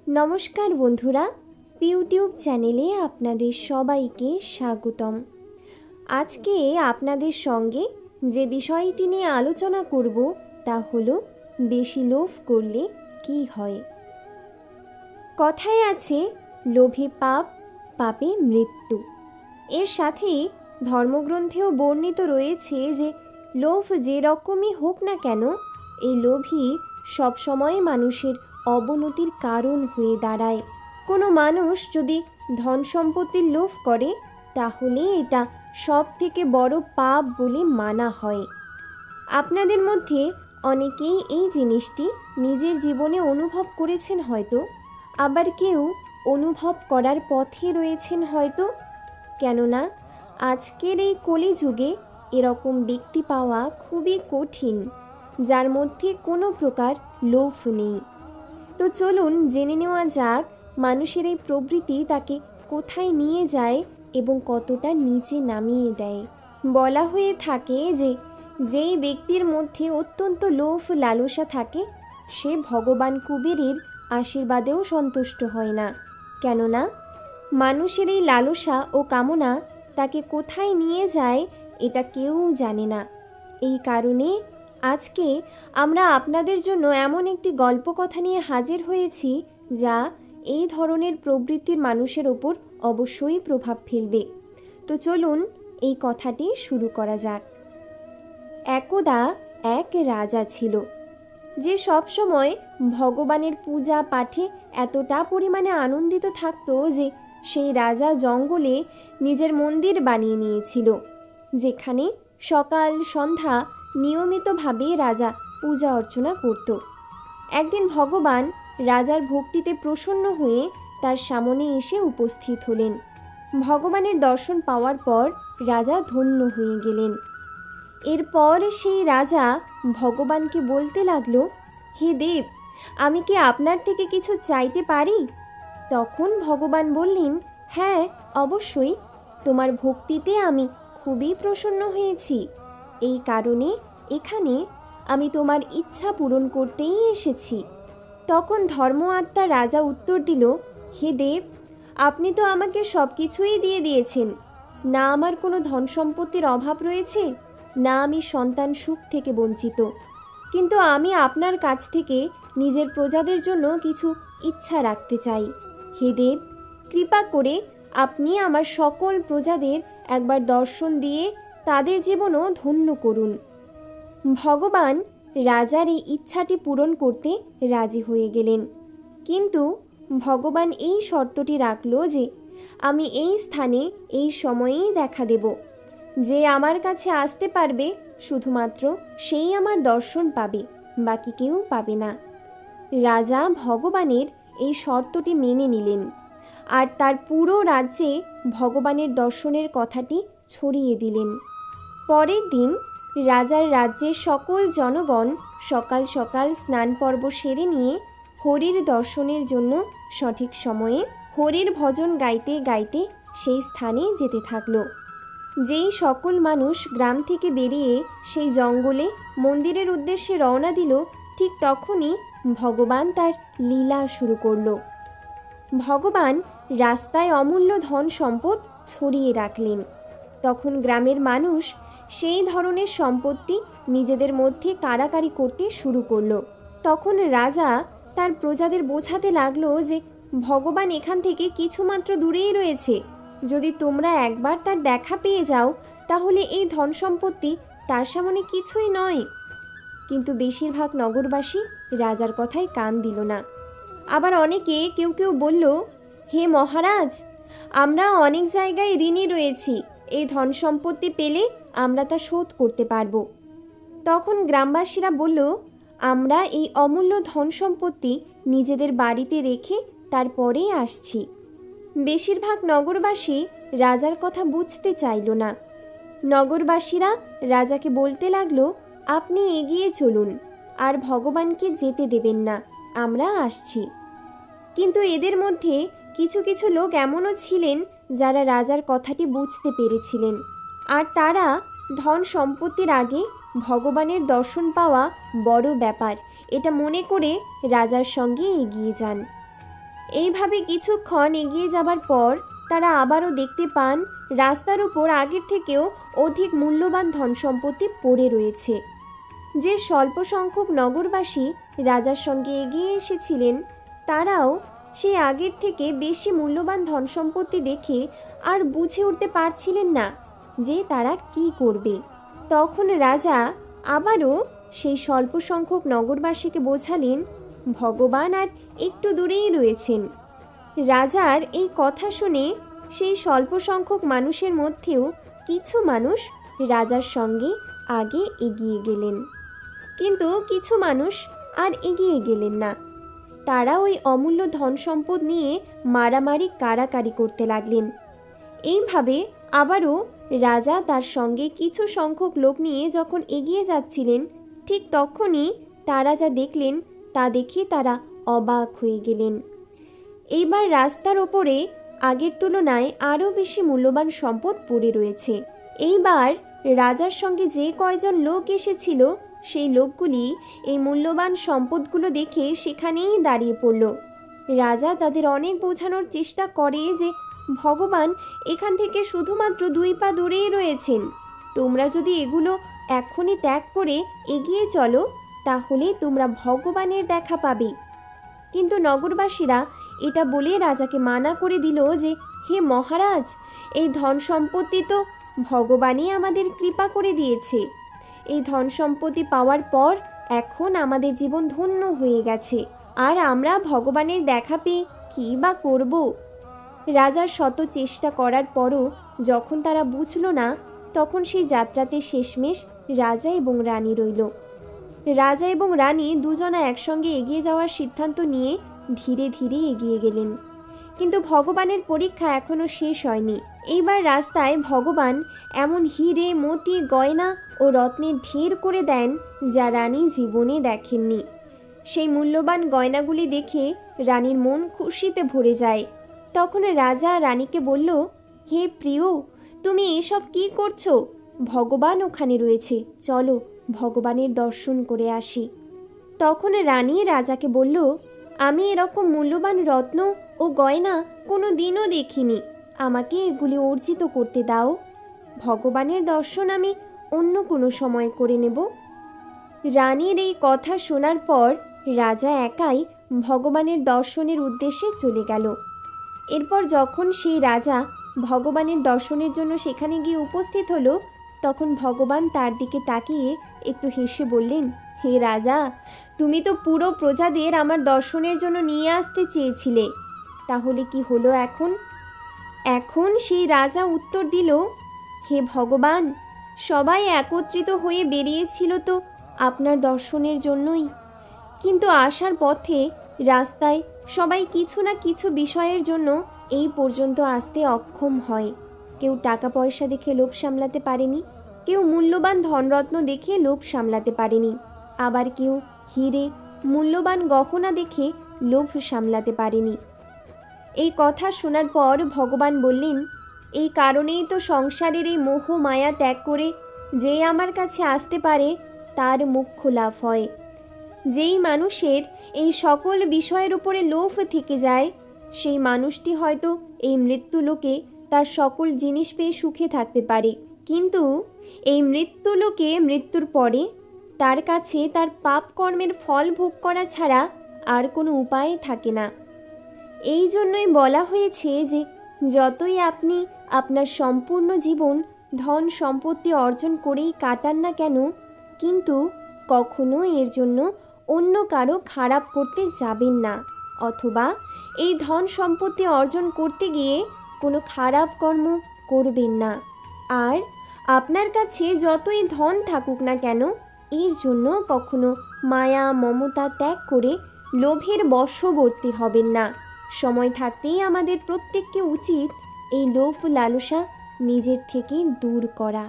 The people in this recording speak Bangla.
নমস্কার বন্ধুরা, ইউটিউব চ্যানেলে আপনাদের সবাইকে স্বাগতম। আজকে আপনাদের সঙ্গে যে বিষয়টি নিয়ে আলোচনা করব তা হলো বেশি লোভ করলে কি হয়। কথায় আছে লোভে পাপ, পাপে মৃত্যু। এর সাথেই ধর্মগ্রন্থেও বর্ণিত রয়েছে যে লোভ যে রকমই হোক না কেন, এই লোভই সবসময় মানুষের অবনতির কারণ হয়ে দাঁড়ায়। কোনো মানুষ যদি ধন সম্পত্তির লোভ করে তাহলে এটা সব থেকে বড় পাপ বলে মানা হয়। আপনাদের মধ্যে অনেকেই এই জিনিসটি নিজের জীবনে অনুভব করেছেন হয়তো, আবার কেউ অনুভব করার পথে রয়েছেন হয়তো। কেননা আজকের এই কলিযুগে এরকম ব্যক্তি পাওয়া খুবই কঠিন, যার মধ্যে কোনো প্রকার লোভ নেই। তো চলুন জেনে নেওয়া যাক মানুষের এই প্রবৃত্তি তাকে কোথায় নিয়ে যায় এবং কতটা নিচে নামিয়ে দেয়। বলা হয়ে থাকে যে যেই ব্যক্তির মধ্যে অত্যন্ত লোভ লালসা থাকে সে ভগবান কুবেরের আশীর্বাদেও সন্তুষ্ট হয় না। কেননা মানুষের এই লালসা ও কামনা তাকে কোথায় নিয়ে যায় এটা কেউ জানে না। এই কারণে আজকে আমরা আপনাদের জন্য এমন একটি গল্প কথা নিয়ে হাজির হয়েছি যা এই ধরনের প্রবৃত্তির মানুষের ওপর অবশ্যই প্রভাব ফেলবে। তো চলুন এই কথাটি শুরু করা যাক। একদা এক রাজা ছিল যে সবসময় ভগবানের পূজা পাঠে এতটা পরিমাণে আনন্দিত থাকত যে সেই রাজা জঙ্গলে নিজের মন্দির বানিয়ে নিয়েছিল, যেখানে সকাল সন্ধ্যা নিয়মিতভাবে রাজা পূজা অর্চনা করত। একদিন ভগবান রাজার ভক্তিতে প্রসন্ন হয়ে তার সামনে এসে উপস্থিত হলেন। ভগবানের দর্শন পাওয়ার পর রাজা ধন্য হয়ে গেলেন। এরপর সেই রাজা ভগবানকে বলতে লাগলো, হে দেব, আমি কি আপনার থেকে কিছু চাইতে পারি? তখন ভগবান বললেন, হ্যাঁ অবশ্যই, তোমার ভক্তিতে আমি খুবই প্রসন্ন হয়েছি। এই কারণে এখানে আমি তোমার ইচ্ছা পূরণ করতেই এসেছি। তখন ধর্ম আত্মা রাজা উত্তর দিল, হে দেব, আপনি তো আমাকে সব কিছুই দিয়ে দিয়েছেন। না আমার কোনো ধন সম্পত্তির অভাব রয়েছে, না আমি সন্তান সুখ থেকে বঞ্চিত, কিন্তু আমি আপনার কাছ থেকে নিজের প্রজাদের জন্য কিছু ইচ্ছা রাখতে চাই। হে দেব, কৃপা করে আপনি আমার সকল প্রজাদের একবার দর্শন দিয়ে তাদের জীবনও ধন্য করুন। ভগবান রাজার এই ইচ্ছাটি পূরণ করতে রাজি হয়ে গেলেন, কিন্তু ভগবান এই শর্তটি রাখল যে আমি এই স্থানে এই সময়েই দেখা দেব। যে আমার কাছে আসতে পারবে শুধুমাত্র সেই আমার দর্শন পাবে, বাকি কেউ পাবে না। রাজা ভগবানের এই শর্তটি মেনে নিলেন আর তার পুরো রাজ্যে ভগবানের দর্শনের কথাটি ছড়িয়ে দিলেন। পরের দিন রাজার রাজ্যের সকল জনগণ সকাল সকাল স্নান পর্ব সেরে নিয়ে হরির দর্শনের জন্য সঠিক সময়ে হরির ভজন গাইতে গাইতে সেই স্থানে যেতে থাকলো। যেই সকল মানুষ গ্রাম থেকে বেরিয়ে সেই জঙ্গলে মন্দিরের উদ্দেশ্যে রওনা দিল, ঠিক তখনই ভগবান তার লীলা শুরু করলো। ভগবান রাস্তায় অমূল্য ধন সম্পদ ছড়িয়ে রাখলেন। তখন গ্রামের মানুষ সেই ধরনের সম্পত্তি নিজেদের মধ্যে কাড়াকাড়ি করতে শুরু করলো। তখন রাজা তার প্রজাদের বোঝাতে লাগলো যে ভগবান এখান থেকে কিছুমাত্র দূরেই রয়েছে, যদি তোমরা একবার তার দেখা পেয়ে যাও তাহলে এই ধন সম্পত্তি তার সামনে কিছুই নয়। কিন্তু বেশিরভাগ নগরবাসী রাজার কথায় কান দিল না। আবার অনেকে কেউ কেউ বলল, হে মহারাজ, আমরা অনেক জায়গায় ঋণী রয়েছি, এই ধন সম্পত্তি পেলে আমরা তা শোধ করতে পারব। তখন গ্রামবাসীরা বলল, আমরা এই অমূল্য ধন সম্পত্তি নিজেদের বাড়িতে রেখে তারপরেই আসছি। বেশিরভাগ নগরবাসী রাজার কথা বুঝতে চাইল না। নগরবাসীরা রাজাকে বলতে লাগলো, আপনি এগিয়ে চলুন আর ভগবানকে যেতে দেবেন না, আমরা আসছি। কিন্তু এদের মধ্যে কিছু কিছু লোক এমনও ছিলেন যারা রাজার কথাটি বুঝতে পেরেছিলেন, আর তারা ধন সম্পত্তির আগে ভগবানের দর্শন পাওয়া বড় ব্যাপার এটা মনে করে রাজার সঙ্গে এগিয়ে যান। এইভাবে কিছুক্ষণ এগিয়ে যাবার পর তারা আবারও দেখতে পান রাস্তার উপর আগের থেকেও অধিক মূল্যবান ধন সম্পত্তি পড়ে রয়েছে। যে স্বল্প সংখ্যক নগরবাসী রাজার সঙ্গে এগিয়ে এসেছিলেন তারাও সেই আগের থেকে বেশি মূল্যবান ধন সম্পত্তি দেখে আর বুঝে উঠতে পারছিলেন না যে তারা কি করবে। তখন রাজা আবারও সেই স্বল্প সংখ্যক নগরবাসীকে বোঝালেন ভগবান আর একটু দূরেই রয়েছেন। রাজার এই কথা শুনে সেই স্বল্প সংখ্যক মানুষের মধ্যেও কিছু মানুষ রাজার সঙ্গে আগে এগিয়ে গেলেন, কিন্তু কিছু মানুষ আর এগিয়ে গেলেন না। তারা ওই অমূল্য ধন সম্পদ নিয়ে মারামারি কাড়াকাড়ি করতে লাগলেন। এইভাবে আবারও রাজা তার সঙ্গে কিছু সংখ্যক লোক নিয়ে যখন এগিয়ে যাচ্ছিলেন, ঠিক তখনই তারা যা দেখলেন তা দেখে তারা অবাক হয়ে গেলেন। এইবার রাস্তার ওপরে আগের তুলনায় আরও বেশি মূল্যবান সম্পদ পড়ে রয়েছে। এইবার রাজার সঙ্গে যে কয়জন লোক এসেছিল সেই লোকগুলি এই মূল্যবান সম্পদগুলো দেখে সেখানেই দাঁড়িয়ে পড়ল। রাজা তাদের অনেক বোঝানোর চেষ্টা করে যে ভগবান এখান থেকে শুধুমাত্র 2 পা দূরেই রয়েছেন, তোমরা যদি এগুলো এখনই ত্যাগ করে এগিয়ে চলো তাহলে তোমরা ভগবানের দেখা পাবে। কিন্তু নগরবাসীরা এটা বলে রাজাকে মানা করে দিল যে হে মহারাজ, এই ধন সম্পত্তি তো ভগবানই আমাদের কৃপা করে দিয়েছে। এই ধন সম্পত্তি পাওয়ার পর এখন আমাদের জীবন ধন্য হয়ে গেছে, আর আমরা ভগবানের দেখা পেয়ে কী বা করব। রাজার শত চেষ্টা করার পরও যখন তারা বুঝল না, তখন সেই যাত্রাতে শেষমেশ রাজা এবং রানী রইল। রাজা এবং রানী দুজনা একসঙ্গে এগিয়ে যাওয়ার সিদ্ধান্ত নিয়ে ধীরে ধীরে এগিয়ে গেলেন। কিন্তু ভগবানের পরীক্ষা এখনও শেষ হয়নি। এইবার রাস্তায় ভগবান এমন হিরে, মতি, গয়না ও রত্নের ঢের করে দেন যা রানী জীবনে দেখেননি। সেই মূল্যবান গয়নাগুলি দেখে রানীর মন খুশিতে ভরে যায়। তখন রাজা রানীকে বলল, হে প্রিয়, তুমি এসব কি করছো? ভগবান ওখানে রয়েছে, চলো ভগবানের দর্শন করে আসি। তখন রানী রাজাকে বলল, আমি এরকম মূল্যবান রত্ন ও গয়না কোনো দিনও দেখিনি, আমাকে এগুলি অর্জিত করতে দাও। ভগবানের দর্শন আমি অন্য কোনো সময় করে নেব। রানীর এই কথা শোনার পর রাজা একাই ভগবানের দর্শনের উদ্দেশ্যে চলে গেল। এরপর যখন সেই রাজা ভগবানের দর্শনের জন্য সেখানে গিয়ে উপস্থিত হলো, তখন ভগবান তার দিকে তাকিয়ে একটু হেসে বললেন, হে রাজা, তুমি তো পুরো প্রজাদের আমার দর্শনের জন্য নিয়ে আসতে চেয়েছিলে, তাহলে কি হলো এখন? এখন সেই রাজা উত্তর দিল, হে ভগবান, সবাই একত্রিত হয়ে বেরিয়েছিল তো আপনার দর্শনের জন্যই, কিন্তু আসার পথে রাস্তায় সবাই কিছু না কিছু বিষয়ের জন্য এই পর্যন্ত আসতে অক্ষম হয়। কেউ টাকা পয়সা দেখে লোভ সামলাতে পারেনি, কেউ মূল্যবান ধনরত্ন দেখে লোভ সামলাতে পারেনি, আবার কেউ হিরে, মূল্যবান গহনা দেখে লোভ সামলাতে পারেনি। এই কথা শোনার পর ভগবান বললেন, এই কারণেই তো সংসারের এই মোহ মায়া ত্যাগ করে যে আমার কাছে আসতে পারে তার মোক্ষ লাভ হয়। যেই মানুষের এই সকল বিষয়ের উপরে লোভ থেকে যায়, সেই মানুষটি হয়তো এই মৃত্যুলোকে তার সকল জিনিস পেয়ে সুখে থাকতে পারে, কিন্তু এই মৃত্যুলোকে মৃত্যুর পরে তার কাছে তার পাপ কর্মের ফল ভোগ করা ছাড়া আর কোনো উপায় থাকে না। এই জন্যই বলা হয়েছে যে যতই আপনি আপনার সম্পূর্ণ জীবন ধন সম্পত্তি অর্জন করেই কাটান না কেন, কিন্তু কখনো এর জন্য অন্য কারো খারাপ করতে যাবেন না, অথবা এই ধন সম্পত্তি অর্জন করতে গিয়ে কোনো খারাপ কর্ম করবেন না। আর আপনার কাছে যতই ধন থাকুক না কেন, এর জন্য কখনো মায়া মমতা ত্যাগ করে লোভের বশবর্তী হবেন না। সময় থাকতেই আমাদের প্রত্যেককে উচিত এই লোভ লালসা নিজের থেকে দূর করা।